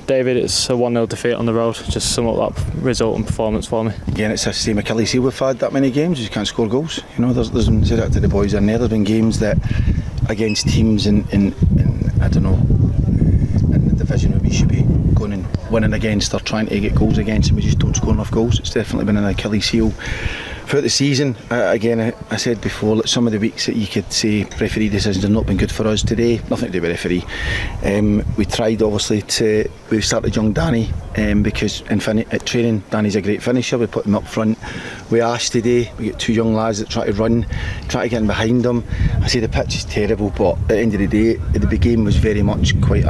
David, it's a 1-0 defeat on the road. Just sum up that result and performance for me. Yeah, and it's the same Achilles heel we've had that many games. You can't score goals. You know, there's said that to the boys in there. There's been games that against teams in I don't know, in the division where we should be going and winning against or trying to get goals against, and we just don't score enough goals. It's definitely been an Achilles heel throughout the season. Again, I said before that some of the weeks that you could say referee decisions have not been good for us. Today, nothing to do with referee. We tried obviously we started young Danny because at training Danny's a great finisher. We put him up front. We asked today, we get two young lads that try to run, try to get in behind them. I say the pitch is terrible, but at the end of the day, the game was very much quite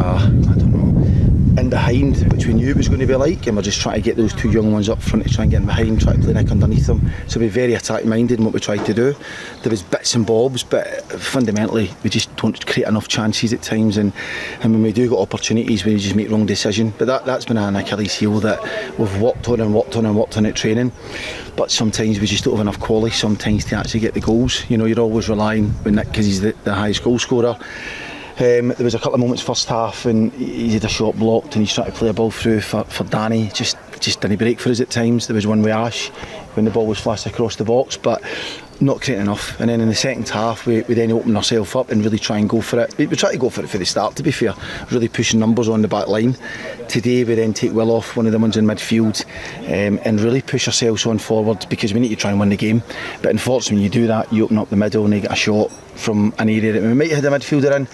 in behind, which we knew it was going to be like, and we're just trying to get those two young ones up front to try and get in behind, try to play Nick underneath them. So we're very attack minded in what we tried to do. There was bits and bobs, but fundamentally we just don't create enough chances at times, and when we do get opportunities we just make wrong decision. But that's been an Achilles heel that we've worked on at training, but sometimes we just don't have enough quality sometimes to actually get the goals. You know, you're always relying on Nick because he's the highest goal scorer. There was a couple of moments first half and he had a shot blocked and he's trying to play a ball through for Danny. Just didn't break for us at times. There was one with Ash when the ball was flashed across the box, but not creating enough. And then in the second half we then opened ourselves up and really try and go for it. We try to go for it for the start, to be fair, really pushing numbers on the back line. Today we then take Will off, one of the ones in midfield, and really push ourselves on forward because we need to try and win the game. But unfortunately when you do that, you open up the middle and they get a shot from an area that we might have had a midfielder in,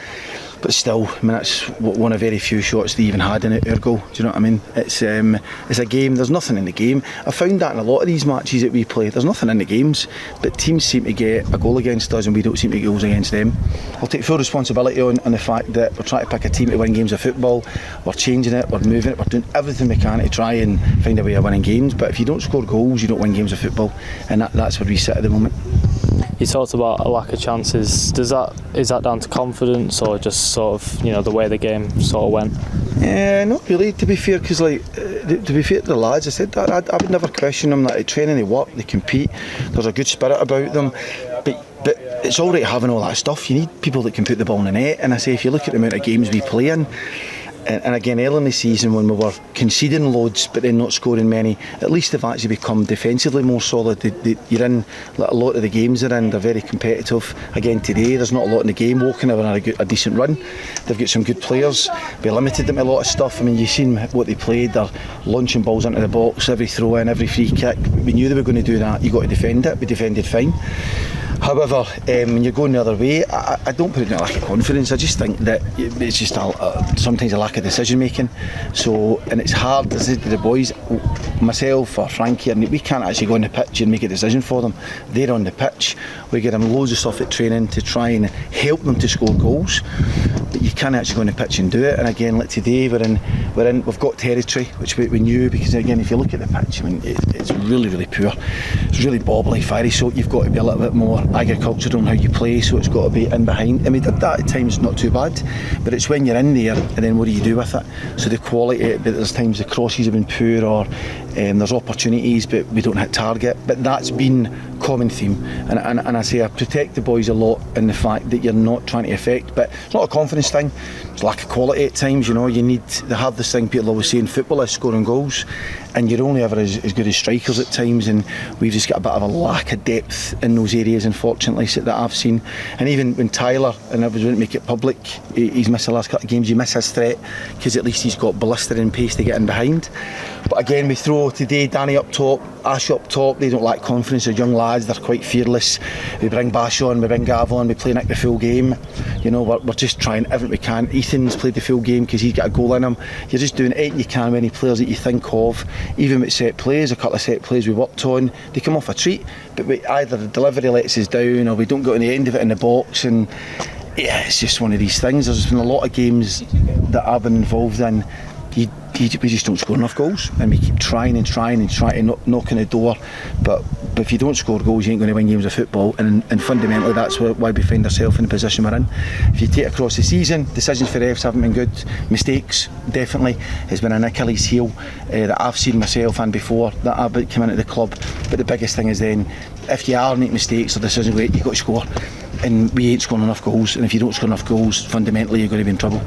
but still, I mean, that's one of very few shots they even had in it, our goal. Do you know what I mean? It's a game, there's nothing in the game. I found that in a lot of these matches that we play, there's nothing in the games, but teams seem to get a goal against us and we don't seem to get goals against them. I'll take full responsibility on the fact that we're trying to pick a team to win games of football. We're changing it, we're moving it, we're doing everything we can to try and find a way of winning games, but if you don't score goals, you don't win games of football, and that's where we sit at the moment. You talked about a lack of chances. Is that down to confidence or just sort of, you know, the way the game sort of went? Yeah, not really, to be fair, because to be fair to the lads, I said that I would never question them, that at training they work, they compete, there's a good spirit about them, but it's all right having all that stuff. You need people that can put the ball in the net, and I say if you look at the amount of games we play in, and again early in the season when we were conceding loads but then not scoring many, at least they've actually become defensively more solid. You're in a lot of the games they're in, they're very competitive. Again today there's not a lot in the game. Woking have a decent run, they've got some good players, we limited them to a lot of stuff. I mean, you've seen what they played, they're launching balls into the box, every throw in, every free kick. We knew they were going to do that, you got to defend it, we defended fine. However, when you're going the other way, I don't put it in a lack of confidence. I just think that it's just sometimes a lack of decision making. So, and it's hard, as I said to the boys, myself or Frankie, we can't actually go on the pitch and make a decision for them. They're on the pitch. We get them loads of stuff at training to try and help them to score goals, but you can't actually go on the pitch and do it. And again, like today, we've got territory, which we knew, because again, if you look at the pitch, I mean, it's really, really poor. It's really bobbly, fiery, so you've got to be a little bit more agricultural on how you play, so it's got to be in behind. And we did that at times, not too bad, but it's when you're in there and then what do you do with it? So the quality, but there's times the crosses have been poor, or there's opportunities but we don't hit target. But that's been common theme, and I say I protect the boys a lot in the fact that you're not trying to affect, but it's not a confidence thing, it's lack of quality at times. You know, you need the hardest thing people always say in football is scoring goals, and you're only ever as good as strikers at times, and we've just got a bit of a lack of depth in those areas, unfortunately, that I've seen. And even when Tyler, and I wouldn't make it public, he's missed the last couple of games, you miss his threat because at least he's got blistering pace to get in behind. But again, we throw today Danny up top, Ash up top, they don't lack confidence, they're young lads, they're quite fearless. We bring Bash on, we bring Gav on, we play Nick the full game. You know, we're just trying everything we can. Ethan's played the full game because he's got a goal in him. You're just doing everything you can with any players that you think of. Even with set plays, a couple of set plays we worked on, they come off a treat, but either the delivery lets us down or we don't get on the end of it in the box, and yeah, it's just one of these things. There's been a lot of games that I've been involved in, we just don't score enough goals, and we keep trying to knock on the door, but if you don't score goals you ain't going to win games of football, and fundamentally that's why we find ourselves in the position we're in. If you take across the season, decisions for refs haven't been good, mistakes definitely has been an Achilles heel that I've seen myself and before that I've come into the club. But the biggest thing is then, if you are making mistakes or decisions, you've got to score, and we ain't scoring enough goals, and if you don't score enough goals, fundamentally you're going to be in trouble.